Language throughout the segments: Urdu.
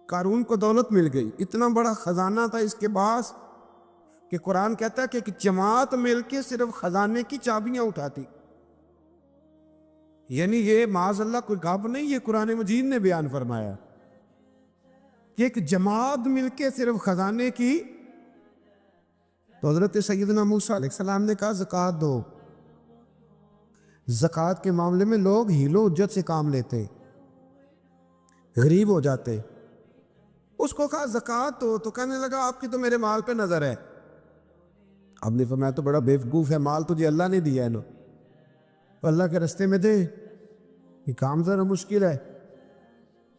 قارون کو دولت مل گئی، اتنا بڑا خزانہ تھا اس کے پاس کہ قرآن کہتا ہے کہ ایک جماعت مل کے صرف خزانے کی چابیاں اٹھاتی. یعنی یہ معاذ اللہ کوئی گپ نہیں، یہ قرآن مجید نے بیان فرمایا کہ ایک جماعت مل کے صرف خزانے کی. تو حضرت سیدنا موسیٰ علیہ السلام نے کہا زکوٰۃ دو. زکوٰۃ کے معاملے میں لوگ ہیل و حجت سے کام لیتے، غریب ہو جاتے. اس کو کہا زکوٰۃ دو تو کہنے لگا آپ کی تو میرے مال پہ نظر ہے. اب نے فرمایا تو بڑا بیوقوف ہے، مال تجھے اللہ نے دیا ہے نا، تو اللہ کے رستے میں دے. یہ کام ذرا مشکل ہے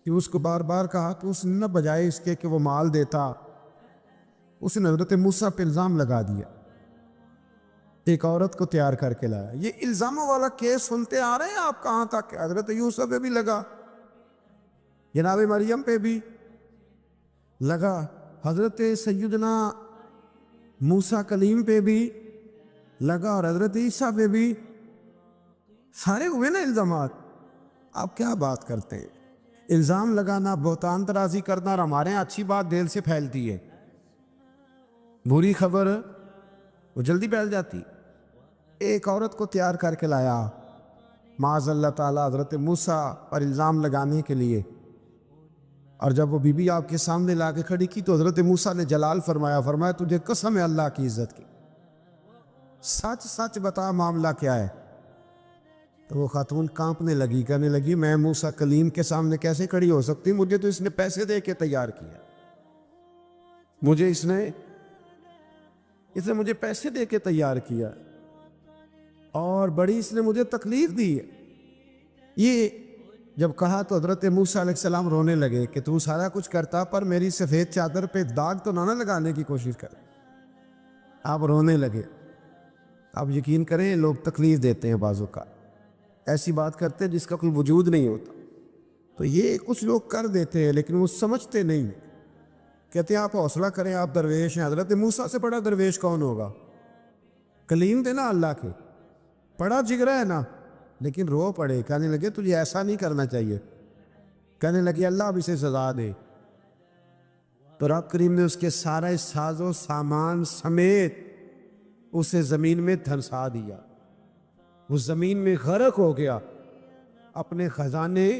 کہ اس کو بار بار کہا تو اس نے نہ بجائے اس کے کہ وہ مال دیتا، اس نے حضرت موسیٰ پہ الزام لگا دیا. ایک عورت کو تیار کر کے لایا. یہ الزاموں والا کیس سنتے آ رہے ہیں آپ کہاں تک؟ حضرت یوسف پہ بھی لگا، جناب مریم پہ بھی لگا، حضرت سیدنا موسیٰ کلیم پہ بھی لگا، اور حضرت عیسیٰ پہ بھی. سارے ہوئے نا الزامات. آپ کیا بات کرتے ہیں؟ الزام لگانا، بہتان ترازی کرنا، اور ہمارے یہاں اچھی بات دل سے پھیلتی ہے، بری خبر وہ جلدی پھیل جاتی. ایک عورت کو تیار کر کے لایا معاذ اللہ تعالیٰ حضرت موسیٰ پر الزام لگانے کے لیے. اور جب وہ بی بی آپ کے سامنے لا کے کھڑی کی تو حضرت موسیٰ نے جلال فرمایا تجھے قسم ہے اللہ کی عزت کی، سچ سچ بتا معاملہ کیا ہے. تو وہ خاتون کانپنے لگی، کہنے لگی میں موسیٰ کلیم کے سامنے کیسے کھڑی ہو سکتی، مجھے تو اس نے پیسے دے کے تیار کیا، مجھے اس نے مجھے پیسے دے کے تیار کیا، اور بڑی اس نے مجھے تکلیف دی ہے. یہ جب کہا تو حضرت موسیٰ علیہ السلام رونے لگے کہ تو سارا کچھ کرتا پر میری سفید چادر پہ داغ تو نہ لگانے کی کوشش کر. آپ رونے لگے. آپ یقین کریں لوگ تکلیف دیتے ہیں بعضوں کا، ایسی بات کرتے ہیں جس کا کوئی وجود نہیں ہوتا. تو یہ کچھ لوگ کر دیتے ہیں لیکن وہ سمجھتے نہیں. کہتے ہیں آپ حوصلہ کریں، آپ درویش ہیں. حضرت موسیٰ سے بڑا درویش کون ہوگا؟ کلیم تھے نا اللہ کے، بڑا جگرا ہے نا. لیکن رو پڑے، کہنے لگے تجھے ایسا نہیں کرنا چاہیے. کہنے لگے اللہ اب اسے سزا دے. تو رب کریم نے اس کے سارے ساز و سامان سمیت اسے زمین میں دھنسا دیا. وہ زمین میں غرق ہو گیا اپنے خزانے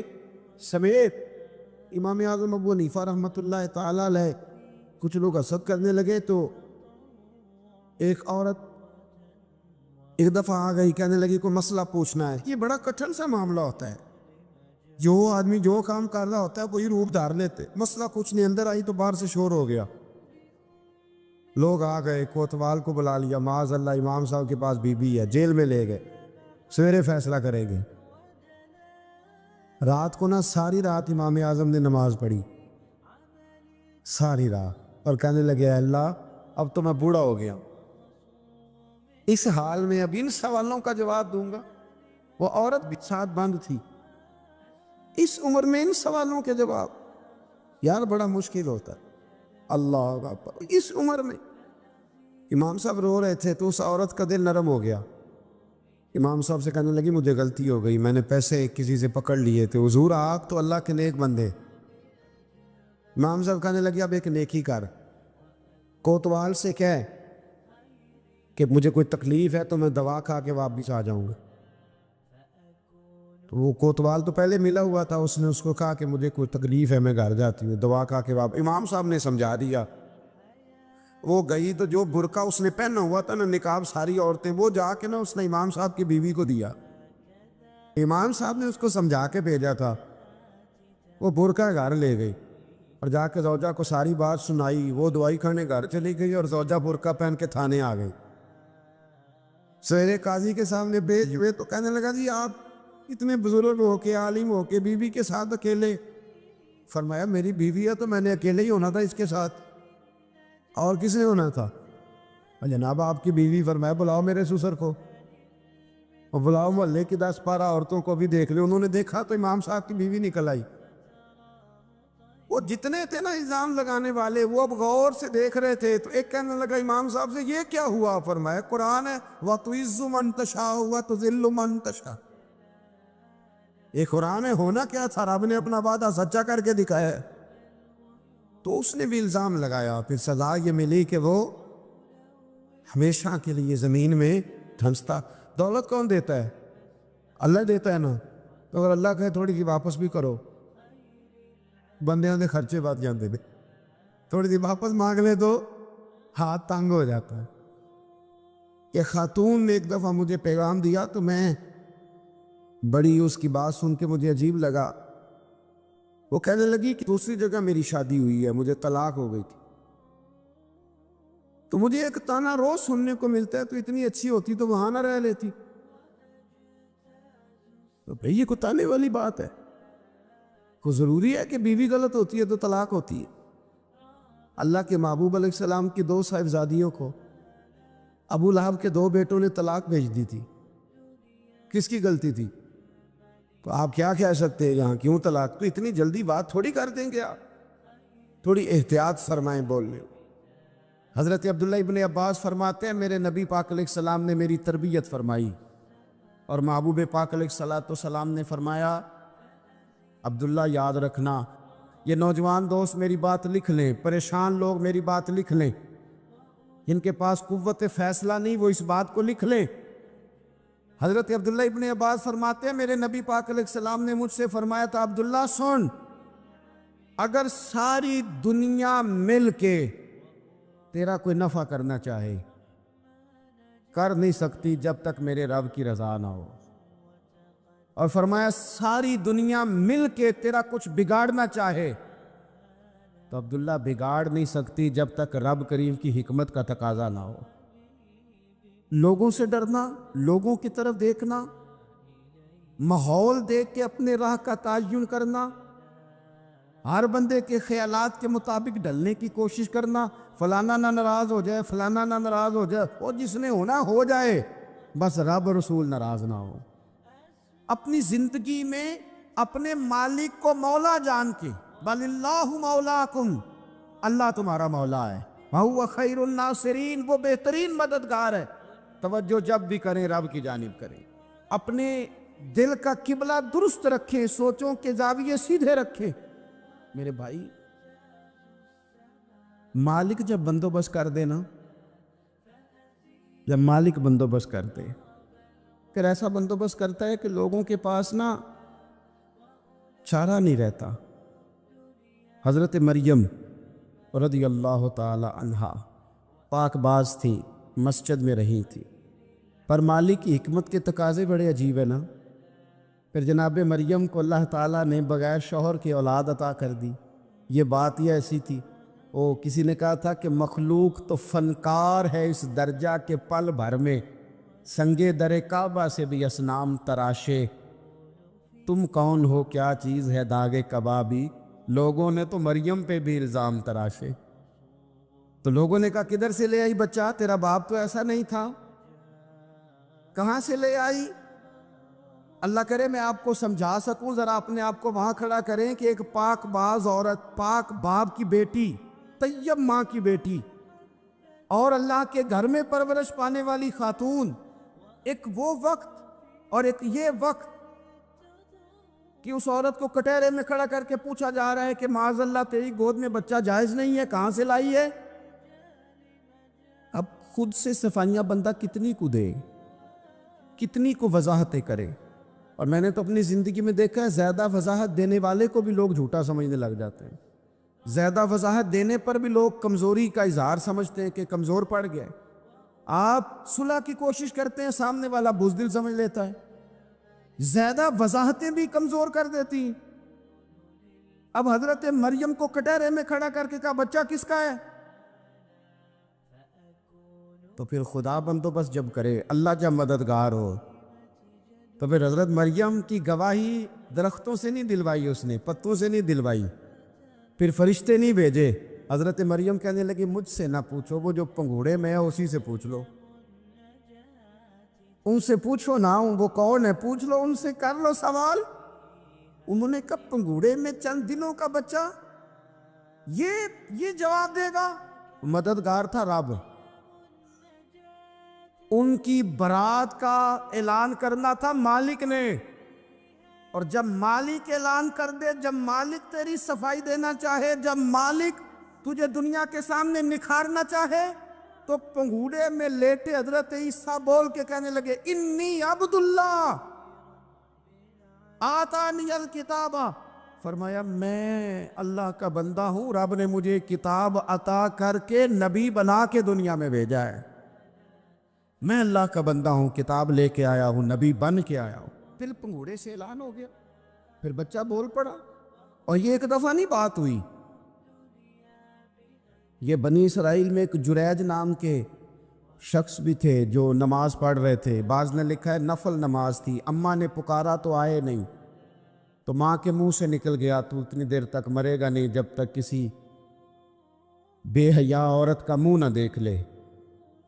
سمیت. امام اعظم ابو حنیفہ رحمۃ اللہ تعالیٰ علیہ کچھ لوگ حسد کرنے لگے تو ایک عورت ایک دفعہ آ گئی، کہنے لگی کوئی مسئلہ پوچھنا ہے. یہ بڑا کٹھن سا معاملہ ہوتا ہے، جو آدمی جو کام کر رہا ہوتا ہے وہی روپ دھار لیتے. مسئلہ کچھ نہیں، اندر آئی تو باہر سے شور ہو گیا. لوگ آ گئے، کوتوال کو بلا لیا، معاذ اللہ امام صاحب کے پاس بی بی ہے، جیل میں لے گئے، سویرے فیصلہ کریں گے. رات کو نا ساری رات امام اعظم نے نماز پڑھی، ساری رات، اور کہنے لگے اللہ اب تو میں بوڑھا ہو گیا، اس حال میں اب ان سوالوں کا جواب دوں گا. وہ عورت بھی ساتھ بند تھی، اس عمر میں ان سوالوں کے جواب یار بڑا مشکل ہوتا ہے. اللہ اکبر. اس عمر میں امام صاحب رو رہے تھے تو اس عورت کا دل نرم ہو گیا. امام صاحب سے کہنے لگی مجھے غلطی ہو گئی، میں نے پیسے کسی سے پکڑ لیے تھے. حضور آپ تو اللہ کے نیک بندے. امام صاحب کہنے لگی اب ایک نیکی کر، کوتوال سے کہہ کہ مجھے کوئی تکلیف ہے تو میں دوا کھا کے واپس آ جاؤں گا. تو وہ کوتوال تو پہلے ملا ہوا تھا، اس نے اس کو کہا کہ مجھے کوئی تکلیف ہے میں گھر جاتی ہوں، دوا کھا کے واپس. امام صاحب نے سمجھا دیا. وہ گئی تو جو برقع اس نے پہنا ہوا تھا نا نقاب ساری عورتیں، وہ جا کے نا اس نے امام صاحب کی بیوی کو دیا. امام صاحب نے اس کو سمجھا کے بھیجا تھا. وہ برقع گھر لے گئی اور جا کے زوجہ کو ساری بات سنائی. وہ دوائی کھانے گھر چلی گئی اور زوجہ برقع پہن کے تھانے آ گئی. سویرے قاضی کے سامنے بھیج ہوئے تو کہنے لگا جی آپ اتنے بزرگ ہو کے عالم ہو کے بیوی کے ساتھ اکیلے. فرمایا میری بیوی ہے تو میں نے اکیلے ہی ہونا تھا اس کے ساتھ، اور کس نے ہونا تھا؟ جناب آپ کی بیوی. فرمایا بلاؤ میرے سسر کو، اور بلاؤ محلے کی 10-12 عورتوں کو بھی دیکھ لے. انہوں نے دیکھا تو امام صاحب کی بیوی نکل آئی. وہ جتنے تھے نا الزام لگانے والے وہ اب غور سے دیکھ رہے تھے. تو ایک کہنے لگا امام صاحب سے یہ کیا ہوا؟ فرمایا قرآن ہے وَتُعِزُّ مَن تَشَاءُ وَتُذِلُّ مَن تَشَاءُ. یہ قرآن ہے. ہونا کیا تھا؟ رب نے اپنا وعدہ سچا کر کے دکھایا ہے. تو اس نے بھی الزام لگایا، پھر سزا یہ ملی کہ وہ ہمیشہ کے لیے زمین میں دھنستا۔ دولت کون دیتا ہے؟ اللہ دیتا ہے نا، تو اگر اللہ کہے تھوڑی سی واپس بھی کرو، بندیاں دے خرچے بات جانتے تھے، تھوڑی سی واپس مانگ لے تو ہاتھ تنگ ہو جاتا ہے۔ کہ خاتون نے ایک دفعہ مجھے پیغام دیا تو میں بڑی اس کی بات سن کے مجھے عجیب لگا۔ وہ کہنے لگی کہ دوسری جگہ میری شادی ہوئی ہے، مجھے طلاق ہو گئی تھی، تو مجھے ایک تانا روز سننے کو ملتا ہے، تو اتنی اچھی ہوتی تو وہاں نہ رہ لیتی۔ تو بھئی یہ کوئی تانے والی بات ہے؟ کو ضروری ہے کہ بیوی غلط ہوتی ہے تو طلاق ہوتی ہے؟ اللہ کے محبوب علیہ السلام کی 2 صاحبزادیوں کو ابو لہب کے 2 بیٹوں نے طلاق بھیج دی تھی، کس کی غلطی تھی؟ تو آپ کیا کہہ سکتے ہیں یہاں کیوں طلاق؟ تو اتنی جلدی بات تھوڑی کر دیں گے آپ، تھوڑی احتیاط فرمائیں بولنے۔ حضرت عبداللہ ابن عباس فرماتے ہیں میرے نبی پاک علیہ السلام نے میری تربیت فرمائی، اور محبوب پاک علیہ السلام نے فرمایا عبداللہ یاد رکھنا، یہ نوجوان دوست میری بات لکھ لیں، پریشان لوگ میری بات لکھ لیں، جن کے پاس قوت فیصلہ نہیں وہ اس بات کو لکھ لیں۔ حضرت عبداللہ ابن عباس فرماتے ہیں میرے نبی پاک علیہ السلام نے مجھ سے فرمایا تھا عبداللہ سن، اگر ساری دنیا مل کے تیرا کوئی نفع کرنا چاہے، کر نہیں سکتی جب تک میرے رب کی رضا نہ ہو، اور فرمایا ساری دنیا مل کے تیرا کچھ بگاڑنا چاہے تو عبداللہ بگاڑ نہیں سکتی جب تک رب کریم کی حکمت کا تقاضا نہ ہو۔ لوگوں سے ڈرنا، لوگوں کی طرف دیکھنا، ماحول دیکھ کے اپنے راہ کا تعین کرنا، ہر بندے کے خیالات کے مطابق ڈھلنے کی کوشش کرنا، فلانا نہ ناراض ہو جائے، فلانا نہ ناراض ہو جائے، وہ جس نے ہونا ہو جائے، بس رب رسول ناراض نہ ہو۔ اپنی زندگی میں اپنے مالک کو مولا جان کے، بل اللہ مولاکم، اللہ تمہارا مولا ہے، وَهُوَ خَيْرُ النَّاصِرِينَ، وہ بہترین مددگار ہے۔ توجہ جب بھی کریں رب کی جانب کریں، اپنے دل کا قبلہ درست رکھیں، سوچوں کے زاویے سیدھے رکھیں۔ میرے بھائی، مالک جب بندوبست کر دے نا، جب مالک بندوبست کر دے، پھر ایسا بندوبست کرتا ہے کہ لوگوں کے پاس نا چارہ نہیں رہتا۔ حضرت مریم رضی اللہ تعالی عنہا پاک باز تھی، مسجد میں رہی تھی، پر مالک کی حکمت کے تقاضے بڑے عجیب ہیں نا۔ پھر جناب مریم کو اللہ تعالیٰ نے بغیر شوہر کی اولاد عطا کر دی۔ یہ بات ہی ایسی تھی، کسی نے کہا تھا کہ مخلوق تو فنکار ہے اس درجہ کے پل بھر میں سنگے در کعبہ سے بھی اصنام تراشے، تم کون ہو کیا چیز ہے داغے کبابی، لوگوں نے تو مریم پہ بھی الزام تراشے۔ تو لوگوں نے کہا کدھر سے لے آئی بچہ، تیرا باپ تو ایسا نہیں تھا، کہاں سے لے آئی؟ اللہ کرے میں آپ کو سمجھا سکوں، ذرا اپنے آپ کو وہاں کھڑا کریں کہ ایک پاک باز عورت، پاک باپ کی بیٹی، طیب ماں کی بیٹی، اور اللہ کے گھر میں پرورش پانے والی خاتون، ایک وہ وقت اور ایک یہ وقت کہ اس عورت کو کٹہرے میں کھڑا کر کے پوچھا جا رہا ہے کہ معاذ اللہ تیری گود میں بچہ جائز نہیں ہے، کہاں سے لائی ہے؟ اب خود سے صفائیاں بندہ کتنی کو دے، کتنی کو وضاحتیں کرے۔ اور میں نے تو اپنی زندگی میں دیکھا ہے زیادہ وضاحت دینے والے کو بھی لوگ جھوٹا سمجھنے لگ جاتے ہیں، زیادہ وضاحت دینے پر بھی لوگ کمزوری کا اظہار سمجھتے ہیں کہ کمزور پڑ گئے۔ آپ صلح کی کوشش کرتے ہیں، سامنے والا بزدل سمجھ لیتا ہے، زیادہ وضاحتیں بھی کمزور کر دیتی ہیں۔ اب حضرت مریم کو کٹہرے میں کھڑا کر کے کہا بچہ کس کا ہے؟ تو پھر خدا بندوبست جب کرے، اللہ جب مددگار ہو، تو پھر حضرت مریم کی گواہی درختوں سے نہیں دلوائی، اس نے پتوں سے نہیں دلوائی، پھر فرشتے نہیں بھیجے۔ حضرت مریم کہنے لگی مجھ سے نہ پوچھو، وہ جو پنگھوڑے میں ہے اسی سے پوچھ لو، ان سے پوچھو نا، وہ کون ہے پوچھ لو، ان سے کر لو سوال۔ انہوں نے کہا پنگھوڑے میں چند دنوں کا بچہ، یہ جواب دے گا؟ مددگار تھا رب، ان کی برات کا اعلان کرنا تھا مالک نے، اور جب مالک اعلان کر دے، جب مالک تیری صفائی دینا چاہے، جب مالک تجھے دنیا کے سامنے نکھارنا چاہے تو پنگوڑے میں لیٹے حضرت عیسیٰ بول کے کہنے لگے انی عبداللہ آتانی الکتاب، فرمایا میں اللہ کا بندہ ہوں، رب نے مجھے کتاب عطا کر کے نبی بنا کے دنیا میں بھیجا ہے، میں اللہ کا بندہ ہوں، کتاب لے کے آیا ہوں، نبی بن کے آیا ہوں۔ پھر پنگوڑے سے اعلان ہو گیا، پھر بچہ بول پڑا، اور یہ ایک دفعہ نہیں بات ہوئی۔ یہ بنی اسرائیل میں ایک جریج نام کے شخص بھی تھے جو نماز پڑھ رہے تھے، بعض نے لکھا ہے نفل نماز تھی، اماں نے پکارا تو آئے نہیں، تو ماں کے منہ سے نکل گیا تو اتنی دیر تک مرے گا نہیں جب تک کسی بے حیا عورت کا منہ نہ دیکھ لے۔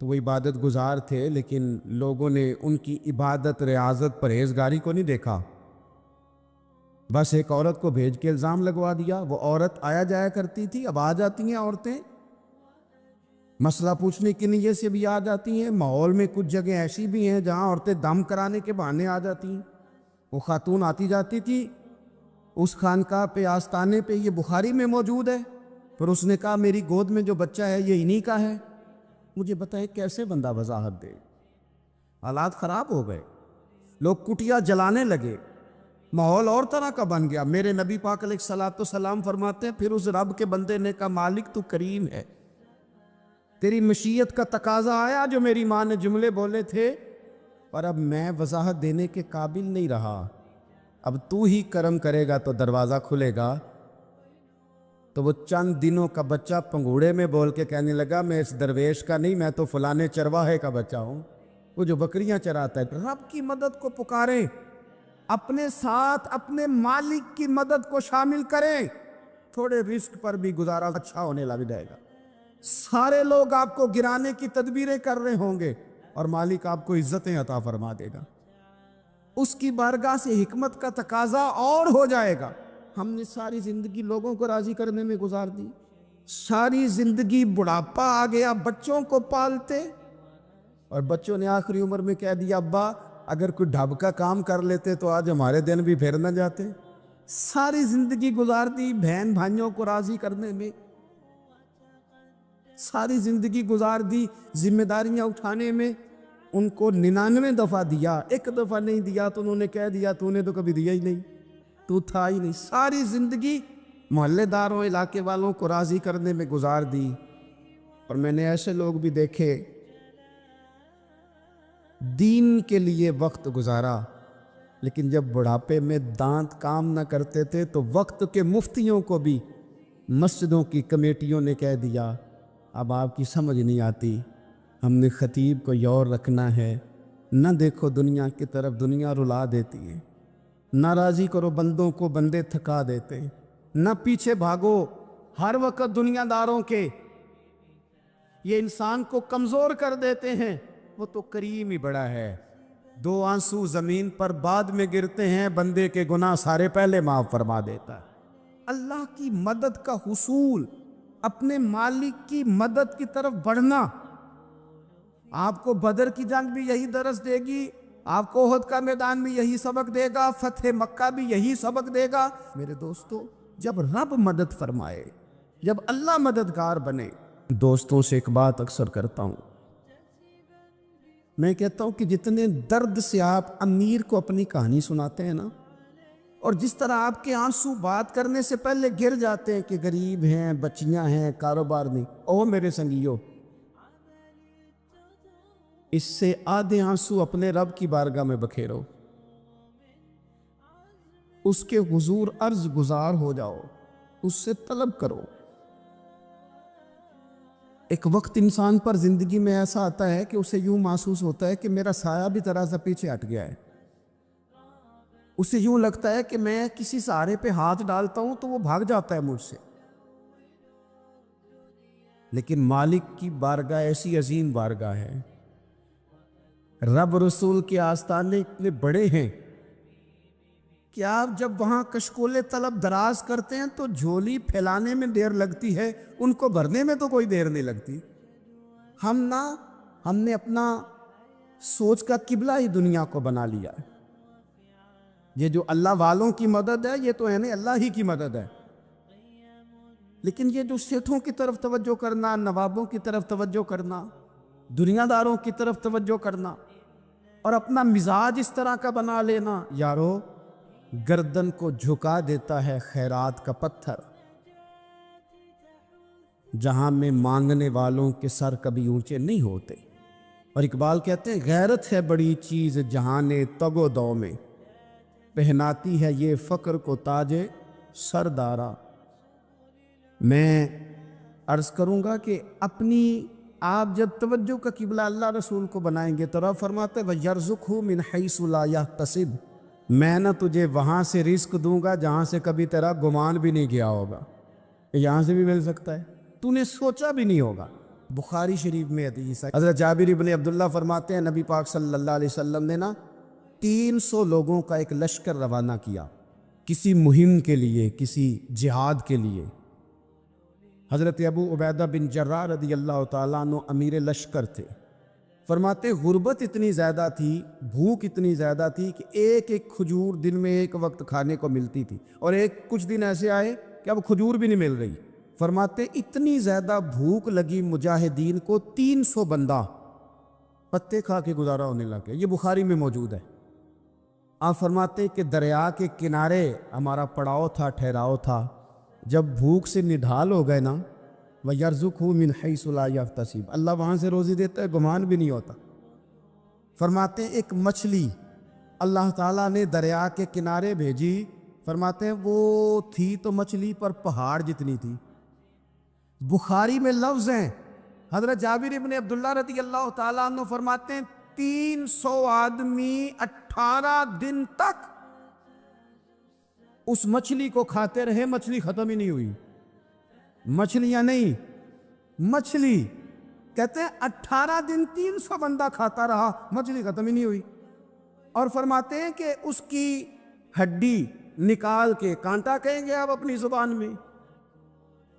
تو وہ عبادت گزار تھے، لیکن لوگوں نے ان کی عبادت، ریاضت، پرہیزگاری کو نہیں دیکھا، بس ایک عورت کو بھیج کے الزام لگوا دیا۔ وہ عورت آیا جایا کرتی تھی، اب آ جاتی ہیں عورتیں، مسئلہ پوچھنے کی نیت سے بھی آ جاتی ہیں۔ ماحول میں کچھ جگہ ایسی بھی ہیں جہاں عورتیں دم کرانے کے بہانے آ جاتی ہیں۔ وہ خاتون آتی جاتی تھی اس خانقاہ پہ، آستانے پہ، یہ بخاری میں موجود ہے، پھر اس نے کہا میری گود میں جو بچہ ہے یہ انہی کا ہے۔ مجھے بتائے کیسے بندہ وضاحت دے؟ حالات خراب ہو گئے، لوگ کٹیا جلانے لگے، ماحول اور طرح کا بن گیا۔ میرے نبی پاک علیہ الصلوۃ والسلام فرماتے ہیں پھر اس رب کے بندے نے کہا مالک تو کریم ہے، تیری مشیت کا تقاضا آیا جو میری ماں نے جملے بولے تھے، پر اب میں وضاحت دینے کے قابل نہیں رہا، اب تو ہی کرم کرے گا تو دروازہ کھلے گا۔ تو وہ چند دنوں کا بچہ پنگوڑے میں بول کے کہنے لگا میں اس درویش کا نہیں، میں تو فلانے چرواہے کا بچہ ہوں، وہ جو بکریاں چراتا ہے۔ رب کی مدد کو پکاریں، اپنے ساتھ اپنے مالک کی مدد کو شامل کریں، تھوڑے رزق پر بھی گزارا اچھا ہونے لگ جائے گا۔ سارے لوگ آپ کو گرانے کی تدبیریں کر رہے ہوں گے اور مالک آپ کو عزتیں عطا فرما دے گا، اس کی بارگاہ سے حکمت کا تقاضا اور ہو جائے گا۔ ہم نے ساری زندگی لوگوں کو راضی کرنے میں گزار دی، ساری زندگی بڑھاپا آ گیا بچوں کو پالتے، اور بچوں نے آخری عمر میں کہہ دیا ابا اگر کوئی ڈھب کا کام کر لیتے تو آج ہمارے دن بھی پھر نہ جاتے۔ ساری زندگی گزار دی بہن بھائیوں کو راضی کرنے میں، ساری زندگی گزار دی ذمہ داریاں اٹھانے میں، ان کو 99 دفعہ دیا، ایک دفعہ نہیں دیا تو انہوں نے کہہ دیا تو نے تو کبھی دیا ہی نہیں، تو تھا ہی نہیں۔ ساری زندگی محلے داروں، علاقے والوں کو راضی کرنے میں گزار دی۔ اور میں نے ایسے لوگ بھی دیکھے دین کے لیے وقت گزارا، لیکن جب بڑھاپے میں دانت کام نہ کرتے تھے تو وقت کے مفتیوں کو بھی مسجدوں کی کمیٹیوں نے کہہ دیا اب آپ کی سمجھ نہیں آتی، ہم نے خطیب کو یور رکھنا ہے، نہ دیکھو دنیا کی طرف، دنیا رلا دیتی ہے، نہ راضی کرو بندوں کو، بندے تھکا دیتے ہیں، نہ پیچھے بھاگو ہر وقت دنیا داروں کے، یہ انسان کو کمزور کر دیتے ہیں۔ وہ تو کریم ہی بڑا ہے، 2 آنسو زمین پر بعد میں گرتے ہیں، بندے کے گناہ سارے پہلے معاف فرما دیتا ہے۔ اللہ کی مدد کا حصول، اپنے مالک کی مدد کی طرف بڑھنا، آپ کو بدر کی جنگ بھی یہی درس دے گی، آپ کو احد کا میدان بھی یہی سبق دے گا، فتح مکہ بھی یہی سبق دے گا۔ میرے دوستو جب رب مدد فرمائے، جب اللہ مددگار بنے، دوستوں سے ایک بات اکثر کرتا ہوں، میں کہتا ہوں کہ جتنے درد سے آپ امیر کو اپنی کہانی سناتے ہیں نا، اور جس طرح آپ کے آنسو بات کرنے سے پہلے گر جاتے ہیں کہ غریب ہیں، بچیاں ہیں، کاروبار نہیں، او میرے سنگیو، اس سے آدھے آنسو اپنے رب کی بارگاہ میں بکھیرو، اس کے حضور عرض گزار ہو جاؤ، اس سے طلب کرو۔ ایک وقت انسان پر زندگی میں ایسا آتا ہے کہ اسے یوں محسوس ہوتا ہے کہ میرا سایہ بھی ذرا سا پیچھے ہٹ گیا ہے، اسے یوں لگتا ہے کہ میں کسی سہارے پہ ہاتھ ڈالتا ہوں تو وہ بھاگ جاتا ہے مجھ سے، لیکن مالک کی بارگاہ ایسی عظیم بارگاہ ہے، رب رسول کے آستانے اتنے بڑے ہیں کہ آپ جب وہاں کشکول طلب دراز کرتے ہیں تو جھولی پھیلانے میں دیر لگتی ہے، ان کو بھرنے میں تو کوئی دیر نہیں لگتی۔ ہم نے اپنا سوچ کا قبلہ ہی دنیا کو بنا لیا ہے، یہ جو اللہ والوں کی مدد ہے یہ تو ہے نہیں، اللہ ہی کی مدد ہے۔ لیکن یہ جو سیٹھوں کی طرف توجہ کرنا، نوابوں کی طرف توجہ کرنا، دنیا داروں کی طرف توجہ کرنا اور اپنا مزاج اس طرح کا بنا لینا، یارو گردن کو جھکا دیتا ہے خیرات کا پتھر، جہاں میں مانگنے والوں کے سر کبھی اونچے نہیں ہوتے۔ اور اقبال کہتے ہیں غیرت ہے بڑی چیز جہان تگ و دو میں، پہناتی ہے یہ فقر کو تاج سردارا۔ میں عرض کروں گا کہ اپنی آپ جب توجہ کا قبلہ اللہ رسول کو بنائیں گے تو رب فرماتے وَيَرْزُقْهُ مِنْ حَيْثُ لَا يَحْتَسِبُ، میں نہ تجھے وہاں سے رزق دوں گا جہاں سے کبھی تیرا گمان بھی نہیں گیا ہوگا، یہاں سے بھی مل سکتا ہے، تو نے سوچا بھی نہیں ہوگا۔ بخاری شریف میں حدیث ہے، حضرت جابر بن عبداللہ فرماتے ہیں نبی پاک صلی اللہ علیہ وسلم نے نا 300 لوگوں کا ایک لشکر روانہ کیا کسی مہم کے لیے، کسی جہاد کے لیے۔ حضرت ابو عبیدہ بن جراح رضی اللہ تعالیٰ عنہ امیر لشکر تھے۔ فرماتے غربت اتنی زیادہ تھی، بھوک اتنی زیادہ تھی کہ ایک ایک کھجور دن میں ایک وقت کھانے کو ملتی تھی، اور کچھ دن ایسے آئے کہ اب کھجور بھی نہیں مل رہی۔ فرماتے اتنی زیادہ بھوک لگی مجاہدین کو 300 بندہ پتے کھا کے گزارا ہونے لگے۔ یہ بخاری میں موجود ہے۔ آپ فرماتے کہ دریا کے کنارے ہمارا پڑاؤ تھا، ٹھہراؤ تھا، جب بھوک سے نڈھال ہو گئے نا وَيَرْزُقْهُ مِنْ حَيْثُ لَا يَحْتَسِبُ، اللہ وہاں سے روزی دیتا ہے، گمان بھی نہیں ہوتا۔ فرماتے ہیں ایک مچھلی اللہ تعالیٰ نے دریا کے کنارے بھیجی، فرماتے ہیں وہ تھی تو مچھلی پر پہاڑ جتنی تھی۔ بخاری میں لفظ ہیں، حضرت جابر بن عبداللہ رضی اللہ تعالیٰ عنہ فرماتے ہیں 300 آدمی 18 دن تک اس مچھلی کو کھاتے رہے، مچھلی ختم ہی نہیں ہوئی۔ مچھلیاں نہیں، مچھلی کہتے ہیں 18 دن 300 بندہ کھاتا رہا، مچھلی ختم ہی نہیں ہوئی۔ اور فرماتے ہیں کہ اس کی ہڈی نکال کے، کانٹا کہیں گے آپ اپنی زبان میں،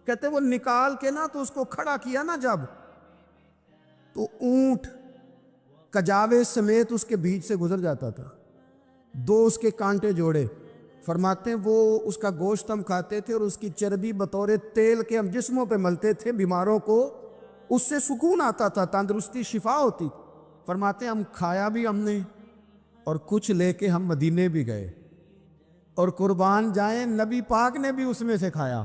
کہتے ہیں وہ نکال کے نا تو اس کو کھڑا کیا نا جب، تو اونٹ کجاوے سمیت اس کے بیچ سے گزر جاتا تھا، 2 اس کے کانٹے جوڑے۔ فرماتے ہیں وہ اس کا گوشت ہم کھاتے تھے اور اس کی چربی بطور تیل کے ہم جسموں پہ ملتے تھے، بیماروں کو اس سے سکون آتا تھا، تندرستی شفا ہوتی۔ فرماتے ہیں ہم کھایا بھی ہم نے، اور کچھ لے کے ہم مدینے بھی گئے، اور قربان جائیں نبی پاک نے بھی اس میں سے کھایا۔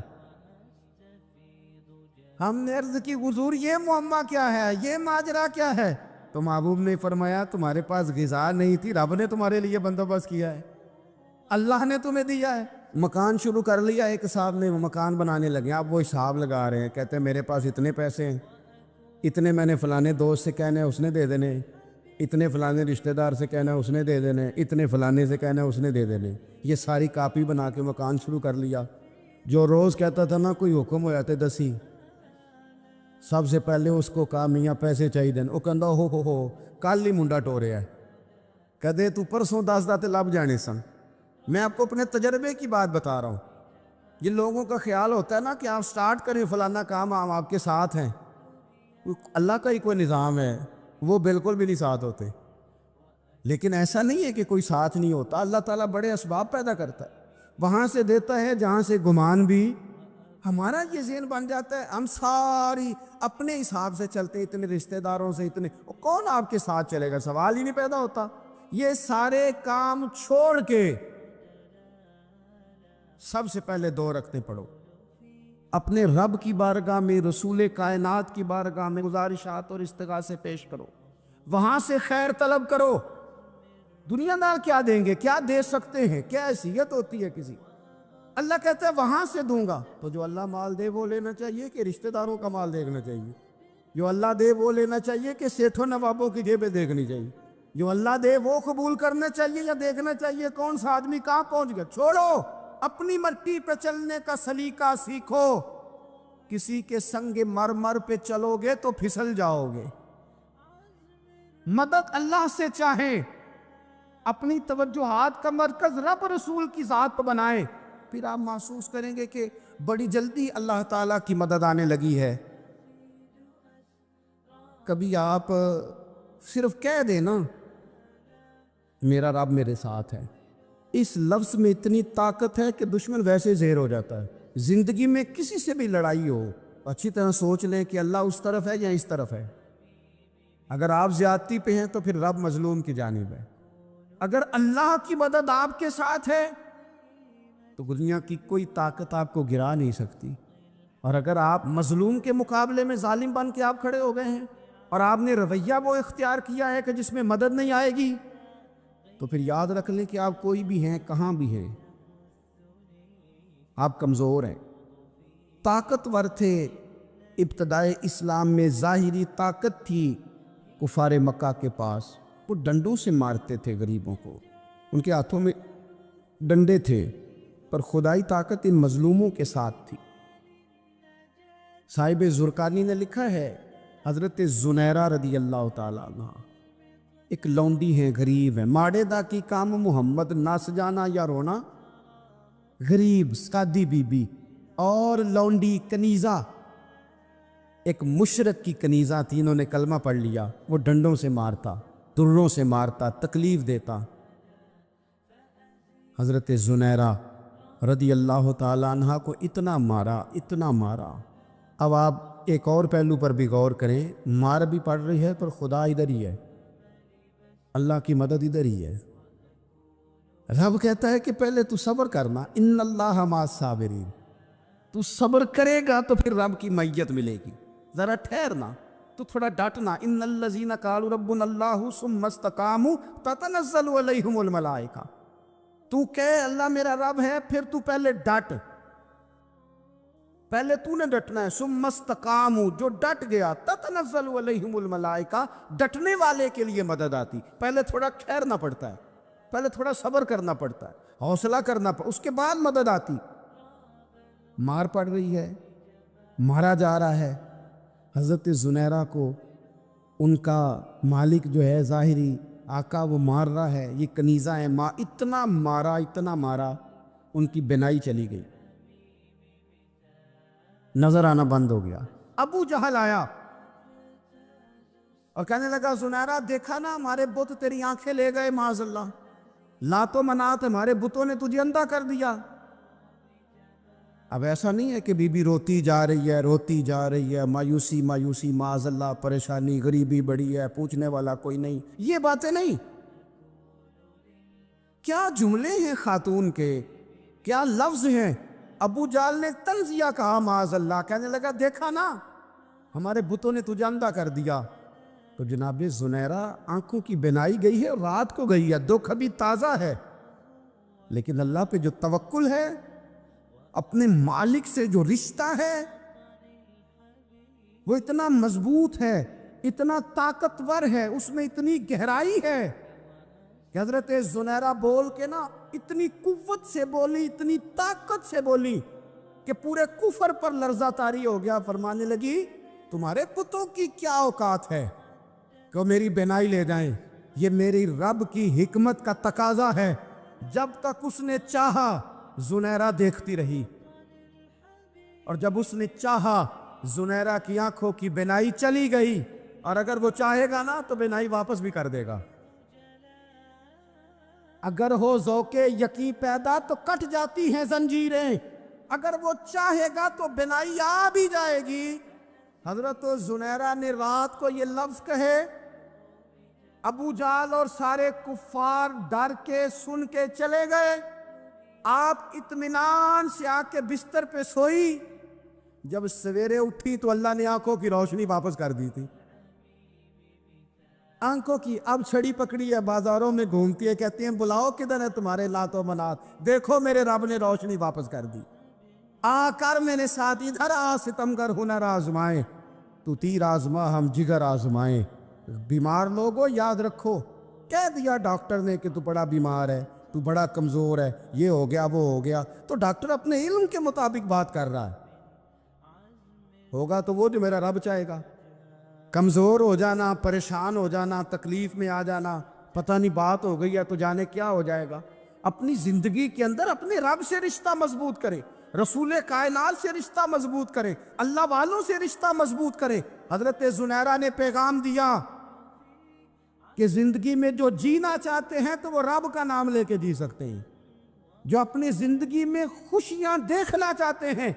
ہم نے عرض کی حضور یہ معمہ کیا ہے، یہ ماجرا کیا ہے؟ تو محبوب نے فرمایا تمہارے پاس غذا نہیں تھی، رب نے تمہارے لیے بندوبست کیا ہے، اللہ نے تمہیں دیا ہے۔ مکان شروع کر لیا، ایک صاحب نے مکان بنانے لگے، آپ وہ حساب لگا رہے ہیں، کہتے ہیں میرے پاس اتنے پیسے ہیں، اتنے میں نے فلانے دوست سے کہنا ہے اس نے دے دینے، اتنے فلانے رشتہ دار سے کہنا ہے اس نے دے دینے، اتنے فلانے سے کہنا ہے اس نے دے دینے۔ یہ ساری کاپی بنا کے مکان شروع کر لیا۔ جو روز کہتا تھا نا کوئی حکم ہو جاتے دسی، سب سے پہلے اس کو کہا میاں پیسے چاہیے دین، وہ کہندا ہو کل ہی منڈا ٹوریا ہے، کدے تو پرسوں 10 داتے لب جانے سن۔ میں آپ کو اپنے تجربے کی بات بتا رہا ہوں۔ یہ لوگوں کا خیال ہوتا ہے نا کہ آپ سٹارٹ کریں فلانا کام، ہم آپ کے ساتھ ہیں، اللہ کا ہی کوئی نظام ہے، وہ بالکل بھی نہیں ساتھ ہوتے۔ لیکن ایسا نہیں ہے کہ کوئی ساتھ نہیں ہوتا، اللہ تعالیٰ بڑے اسباب پیدا کرتا ہے، وہاں سے دیتا ہے جہاں سے گمان بھی۔ ہمارا یہ ذہن بن جاتا ہے ہم ساری اپنے حساب سے چلتے، اتنے رشتہ داروں سے، اتنے کون آپ کے ساتھ چلے گا، سوال ہی نہیں پیدا ہوتا۔ یہ سارے کام چھوڑ کے سب سے پہلے 2 رکعتیں پڑھو، اپنے رب کی بارگاہ میں، رسول کائنات کی بارگاہ میں گزارشات اور استغاثے پیش کرو، وہاں سے خیر طلب کرو۔ دنیا دار کیا دیں گے، کیا دے سکتے ہیں، کیا حیثیت ہوتی ہے کسی؟ اللہ کہتا ہے وہاں سے دوں گا۔ تو جو اللہ مال دے وہ لینا چاہیے کہ رشتہ داروں کا مال دیکھنا چاہیے؟ جو اللہ دے وہ لینا چاہیے کہ سیٹھوں نوابوں کی جیبیں دیکھنی چاہیے؟ جو اللہ دے وہ قبول کرنا چاہیے یا دیکھنا چاہیے کون سا آدمی کہاں پہنچ گیا؟ چھوڑو، اپنی مٹی پہ چلنے کا سلیقہ سیکھو۔ کسی کے سنگ مرمر پہ چلو گے تو پھسل جاؤ گے۔ مدد اللہ سے چاہیں، اپنی توجہات کا مرکز رب رسول کی ذات پر بنائیں، پھر آپ محسوس کریں گے کہ بڑی جلدی اللہ تعالیٰ کی مدد آنے لگی ہے۔ کبھی آپ صرف کہہ دیں نا میرا رب میرے ساتھ ہے، اس لفظ میں اتنی طاقت ہے کہ دشمن ویسے زہر ہو جاتا ہے۔ زندگی میں کسی سے بھی لڑائی ہو اچھی طرح سوچ لیں کہ اللہ اس طرف ہے یا اس طرف ہے۔ اگر آپ زیادتی پہ ہیں تو پھر رب مظلوم کی جانب ہے۔ اگر اللہ کی مدد آپ کے ساتھ ہے تو دنیا کی کوئی طاقت آپ کو گرا نہیں سکتی، اور اگر آپ مظلوم کے مقابلے میں ظالم بن کے آپ کھڑے ہو گئے ہیں اور آپ نے رویہ وہ اختیار کیا ہے کہ جس میں مدد نہیں آئے گی، تو پھر یاد رکھ لیں کہ آپ کوئی بھی ہیں، کہاں بھی ہیں، آپ کمزور ہیں۔ طاقتور تھے ابتدائے اسلام میں، ظاہری طاقت تھی کفار مکہ کے پاس، وہ ڈنڈوں سے مارتے تھے غریبوں کو، ان کے ہاتھوں میں ڈنڈے تھے، پر خدائی طاقت ان مظلوموں کے ساتھ تھی۔ صاحب زرقانی نے لکھا ہے، حضرت زنیرہ رضی اللہ تعالیٰ عنہ ایک لونڈی ہیں، غریب ہیں، ماڑے دا کی کام محمد نس جانا یا رونا، غریب سادی بی بی اور لونڈی کنیزہ، ایک مشرک کی کنیزہ تھی، انہوں نے کلمہ پڑھ لیا، وہ ڈنڈوں سے مارتا، دروں سے مارتا، تکلیف دیتا۔ حضرت زنیرہ رضی اللہ تعالیٰ عنہ کو اتنا مارا، اتنا مارا۔ اب آپ ایک اور پہلو پر بھی غور کریں، مار بھی پڑ رہی ہے پر خدا ادھر ہی ہے، اللہ کی مدد ادھر ہی ہے۔ رب کہتا ہے کہ پہلے تو صبر کرنا، ان اللہ مع الصابرین، تو صبر کرے گا تو پھر رب کی معیت ملے گی، ذرا ٹھہرنا، تو تھوڑا ڈٹنا۔ ان الذین قالوا ربنا اللہ ثم استقاموا تتنزل علیہم الملائکہ، تو کہے اللہ میرا رب ہے، پھر تو پہلے ڈٹ، پہلے تو نے ڈٹنا ہے۔ ثم استقاموا، جو ڈٹ گیا، تتنزل علیہم الملائکہ، ڈٹنے والے کے لیے مدد آتی، پہلے تھوڑا ٹھہرنا پڑتا ہے، پہلے تھوڑا صبر کرنا پڑتا ہے، حوصلہ کرنا پڑتا، اس کے بعد مدد آتی۔ مار پڑ رہی ہے، مارا جا رہا ہے، حضرت زنیرہ کو ان کا مالک جو ہے ظاہری آقا وہ مار رہا ہے، یہ کنیزہ ہے، اتنا مارا، اتنا مارا، ان کی بینائی چلی گئی، نظر آنا بند ہو گیا۔ ابو جہل آیا اور کہنے لگا زنیرہ دیکھا نا ہمارے بت تیری آنکھیں لے گئے، معاذ اللہ، لات و منات ہمارے بتوں نے تجھے اندھا کر دیا۔ اب ایسا نہیں ہے کہ بی بی روتی جا رہی ہے، روتی جا رہی ہے، مایوسی مایوسی، معاذ اللہ، پریشانی، غریبی بڑی ہے، پوچھنے والا کوئی نہیں، یہ باتیں نہیں۔ کیا جملے ہیں خاتون کے، کیا لفظ ہیں۔ ابو جال نے طنزیہ کہا، معاذ اللہ، کہنے لگا دیکھا نا ہمارے بتوں نے تجھے اندھا کر دیا۔ تو جناب زنیرہ آنکھوں کی بینائی گئی ہے، رات کو گئی ہے، دکھ ابھی تازہ ہے، لیکن اللہ پہ جو توکل ہے، اپنے مالک سے جو رشتہ ہے وہ اتنا مضبوط ہے، اتنا طاقتور ہے، اس میں اتنی گہرائی ہے کہ حضرت زنیرہ بول کے نا اتنی قوت سے بولی، اتنی طاقت سے بولی کہ پورے کفر پر لرزہ طاری ہو گیا۔ فرمانے لگی تمہارے بتوں کی کیا اوقات ہے کہ وہ میری بینائی لے جائیں، یہ میری رب کی حکمت کا تقاضا ہے۔ جب تک اس نے چاہا زنیرہ دیکھتی رہی، اور جب اس نے چاہا زنیرہ کی آنکھوں کی بینائی چلی گئی، اور اگر وہ چاہے گا نا تو بینائی واپس بھی کر دے گا۔ اگر ہو ذوق یقین پیدا تو کٹ جاتی ہیں زنجیریں، اگر وہ چاہے گا تو بینائی آ بھی جائے گی۔ حضرت زنیرہ نے رات کو یہ لفظ کہے، ابو جال اور سارے کفار ڈر کے سن کے چلے گئے، آپ اطمینان سے آ کے بستر پہ سوئی۔ جب سویرے اٹھی تو اللہ نے آنکھوں کی روشنی واپس کر دی تھی، آنکھوں کی اب چھڑی پکڑی ہے، بازاروں میں گھومتی ہے، کہتی ہیں بلاؤ کدھر ہے تمہارے لات و منات، دیکھو میرے رب نے روشنی واپس کر دی۔ آ کر میرے ساتھ ادھر آ، ستمگر ہنر آزمائیں، تو تیر آزما ہم جگر آزمائیں۔ بیمار لوگوں یاد رکھو، کہہ دیا ڈاکٹر نے کہ تو بڑا بیمار ہے، تو بڑا کمزور ہے، یہ ہو گیا وہ ہو گیا، تو ڈاکٹر اپنے علم کے مطابق بات کر رہا ہے، ہوگا تو وہ جو میرا رب چاہے گا۔ کمزور ہو جانا، پریشان ہو جانا، تکلیف میں آ جانا، پتہ نہیں بات ہو گئی ہے تو جانے کیا ہو جائے گا۔ اپنی زندگی کے اندر اپنے رب سے رشتہ مضبوط کرے، رسول کائنات سے رشتہ مضبوط کرے، اللہ والوں سے رشتہ مضبوط کرے۔ حضرت زنیرہ نے پیغام دیا کہ زندگی میں جو جینا چاہتے ہیں تو وہ رب کا نام لے کے جی سکتے ہیں، جو اپنی زندگی میں خوشیاں دیکھنا چاہتے ہیں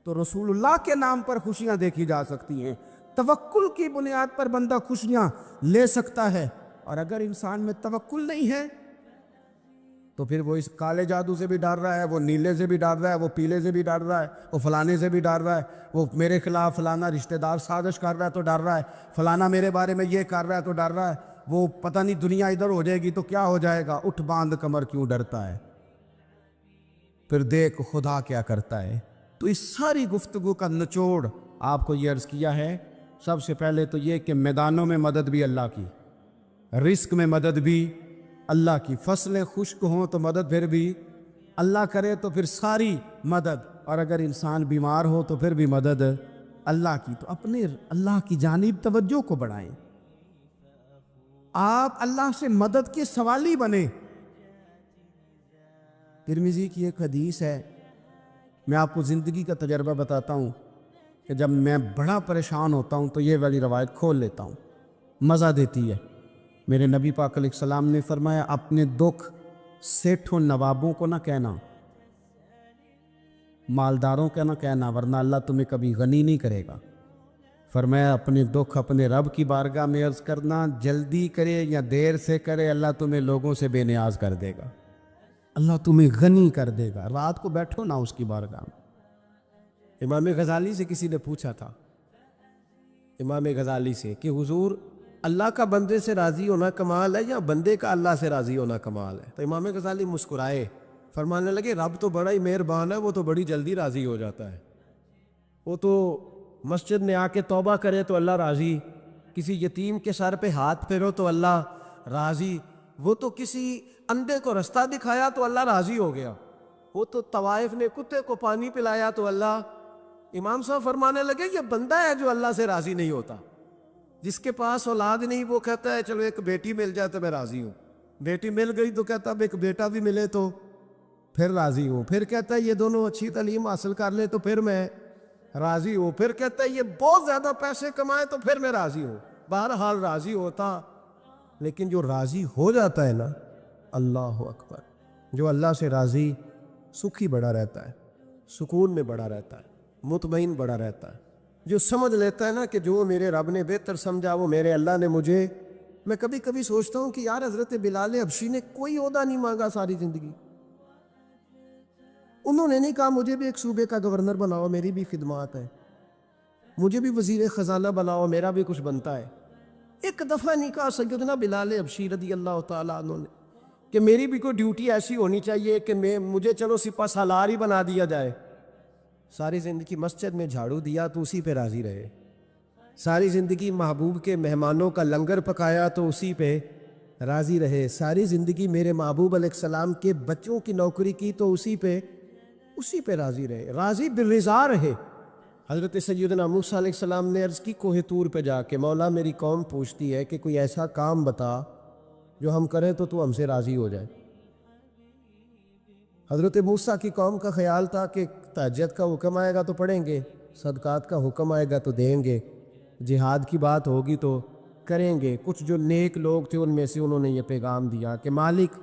تو رسول اللہ کے نام پر خوشیاں دیکھی جا سکتی ہیں. توکل کی بنیاد پر بندہ خوشیاں لے سکتا ہے. اور اگر انسان میں توکل نہیں ہے تو پھر وہ اس کالے جادو سے بھی ڈر رہا ہے, وہ نیلے سے بھی ڈر رہا ہے, وہ پیلے سے بھی ڈر رہا ہے, وہ فلانے سے بھی ڈر رہا ہے, وہ میرے خلاف فلانا رشتہ دار سازش کر رہا ہے تو ڈر رہا ہے, فلانا میرے بارے میں یہ کر رہا ہے تو ڈر رہا ہے, وہ پتہ نہیں دنیا ادھر ہو جائے گی تو کیا ہو جائے گا, اٹھ باندھ کمر کیوں ڈرتا ہے, پھر دیکھ خدا کیا کرتا ہے. تو اس ساری گفتگو کا نچوڑ آپ کو یہ عرض کیا ہے. سب سے پہلے تو یہ کہ میدانوں میں مدد بھی اللہ کی, رزق میں مدد بھی اللہ کی, فصلیں خشک ہوں تو مدد پھر بھی اللہ کرے تو پھر ساری مدد, اور اگر انسان بیمار ہو تو پھر بھی مدد اللہ کی. تو اپنے اللہ کی جانب توجہ کو بڑھائیں, آپ اللہ سے مدد کے سوالی بنیں. ترمذی کی ایک حدیث ہے, میں آپ کو زندگی کا تجربہ بتاتا ہوں کہ جب میں بڑا پریشان ہوتا ہوں تو یہ والی روایت کھول لیتا ہوں, مزہ دیتی ہے. میرے نبی پاک علیہ السلام نے فرمایا اپنے دکھ سیٹھوں نوابوں کو نہ کہنا, مالداروں کا نہ کہنا, ورنہ اللہ تمہیں کبھی غنی نہیں کرے گا. فرمایا اپنے دکھ اپنے رب کی بارگاہ میں عرض کرنا, جلدی کرے یا دیر سے کرے اللہ تمہیں لوگوں سے بے نیاز کر دے گا, اللہ تمہیں غنی کر دے گا. رات کو بیٹھو نا اس کی بارگاہ میں. امام غزالی سے کسی نے پوچھا تھا, امام غزالی سے, کہ حضور اللہ کا بندے سے راضی ہونا کمال ہے یا بندے کا اللہ سے راضی ہونا کمال ہے؟ تو امام غزالی مسکرائے, فرمانے لگے رب تو بڑا ہی مہربان ہے, وہ تو بڑی جلدی راضی ہو جاتا ہے. وہ تو مسجد میں آ کے توبہ کرے تو اللہ راضی, کسی یتیم کے سر پہ ہاتھ پھیرو تو اللہ راضی, وہ تو کسی اندھے کو رستہ دکھایا تو اللہ راضی ہو گیا, وہ تو طوائف نے کتے کو پانی پلایا تو اللہ. امام صاحب فرمانے لگے یہ بندہ ہے جو اللہ سے راضی نہیں ہوتا. جس کے پاس اولاد نہیں وہ کہتا ہے چلو ایک بیٹی مل جائے تو میں راضی ہوں, بیٹی مل گئی تو کہتا اب ایک بیٹا بھی ملے تو پھر راضی ہوں, پھر کہتا ہے یہ دونوں اچھی تعلیم حاصل کر لے تو پھر میں راضی ہوں, پھر کہتا ہے یہ بہت زیادہ پیسے کمائے تو پھر میں راضی ہوں. بہرحال راضی ہوتا, لیکن جو راضی ہو جاتا ہے نا, اللہ اکبر, جو اللہ سے راضی سکھی بڑا رہتا ہے, سکون میں بڑا رہتا ہے, مطمئن بڑا رہتا ہے. جو سمجھ لیتا ہے نا کہ جو میرے رب نے بہتر سمجھا وہ میرے اللہ نے مجھے. میں کبھی کبھی سوچتا ہوں کہ یار حضرت بلال حبشی نے کوئی عہدہ نہیں مانگا ساری زندگی, انہوں نے نہیں کہا مجھے بھی ایک صوبے کا گورنر بناؤ میری بھی خدمات ہے, مجھے بھی وزیر خزانہ بناؤ میرا بھی کچھ بنتا ہے. ایک دفعہ نہیں کہا سیدنا بلال حبشی رضی اللہ تعالیٰ عنہ نے کہ میری بھی کوئی ڈیوٹی ایسی ہونی چاہیے کہ مجھے چلو سپہ سالار ہی بنا دیا جائے. ساری زندگی مسجد میں جھاڑو دیا تو اسی پہ راضی رہے, ساری زندگی محبوب کے مہمانوں کا لنگر پکایا تو اسی پہ راضی رہے, ساری زندگی میرے محبوب علیہ السلام کے بچوں کی نوکری کی تو اسی پہ راضی رہے, راضی بالرضا رہے. حضرت سیدنا موسیٰ علیہ السلام نے عرض کی کوہ طور پہ جا کے, مولا میری قوم پوچھتی ہے کہ کوئی ایسا کام بتا جو ہم کریں تو ہم سے راضی ہو جائے. حضرت موسیٰ کی قوم کا خیال تھا کہ تہجد کا حکم آئے گا تو پڑھیں گے, صدقات کا حکم آئے گا تو دیں گے, جہاد کی بات ہوگی تو کریں گے. کچھ جو نیک لوگ تھے ان میں سے انہوں نے یہ پیغام دیا کہ مالک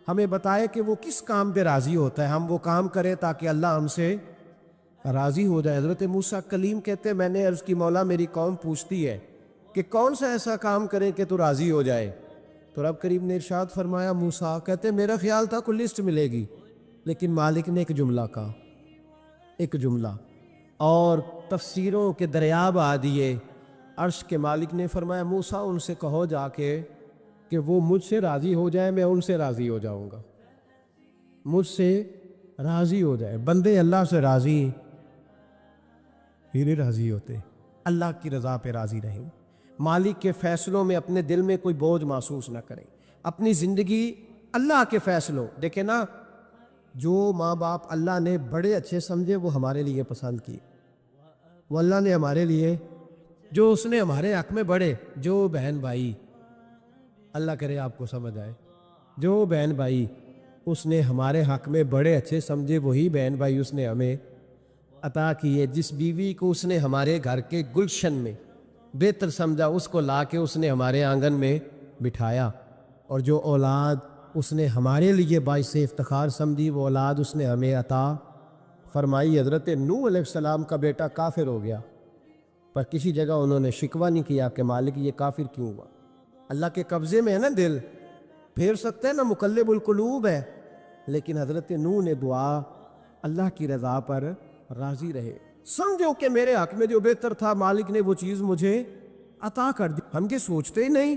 ہمیں بتائے کہ وہ کس کام پہ راضی ہوتا ہے, ہم وہ کام کریں تاکہ اللہ ہم سے راضی ہو جائے. حضرت موسیٰ کلیم کہتے میں نے عرض کی مولا میری قوم پوچھتی ہے کہ کون سا ایسا کام کریں کہ تو راضی ہو جائے. تو رب کریم نے ارشاد فرمایا, موسیٰ کہتے میرا خیال تھا کوئی لسٹ ملے گی, لیکن مالک نے ایک جملہ کہا, ایک جملہ, اور تفسیروں کے دریا بہا دیے. عرش کے مالک نے فرمایا موسیٰ ان سے کہو جا کے کہ وہ مجھ سے راضی ہو جائے, میں ان سے راضی ہو جاؤں گا, مجھ سے راضی ہو جائے. بندے اللہ سے راضی ہی نہیں راضی ہوتے, اللہ کی رضا پہ راضی رہیں, مالک کے فیصلوں میں اپنے دل میں کوئی بوجھ محسوس نہ کریں, اپنی زندگی اللہ کے فیصلوں. دیکھیں نا, جو ماں باپ اللہ نے بڑے اچھے سمجھے وہ ہمارے لیے پسند کی, وہ اللہ نے ہمارے لیے جو اس نے ہمارے حق میں بڑے, جو بہن بھائی, اللہ کرے آپ کو سمجھ آئے, جو بہن بھائی اس نے ہمارے حق میں بڑے اچھے سمجھے وہی بہن بھائی اس نے ہمیں عطا کیے. جس بیوی کو اس نے ہمارے گھر کے گلشن میں بہتر سمجھا اس کو لا کے اس نے ہمارے آنگن میں بٹھایا, اور جو اولاد اس نے ہمارے لیے باعث افتخار سمجھی وہ اولاد اس نے ہمیں عطا فرمائی۔ حضرت نوح علیہ السلام کا بیٹا کافر ہو گیا، پر کسی جگہ انہوں نے شکوہ نہیں کیا کہ مالک یہ کافر کیوں ہوا۔ اللہ کے قبضے میں ہے نا دل، پھیر سکتے ہیں نا، مقلب القلوب ہے، لیکن حضرت نوح نے دعا اللہ کی رضا پر راضی رہے، سمجھو کہ میرے حق میں جو بہتر تھا مالک نے وہ چیز مجھے عطا کر دی۔ ہم یہ سوچتے ہی نہیں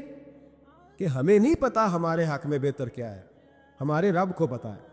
کہ ہمیں نہیں پتا ہمارے حق میں بہتر کیا ہے، ہمارے رب کو پتا ہے۔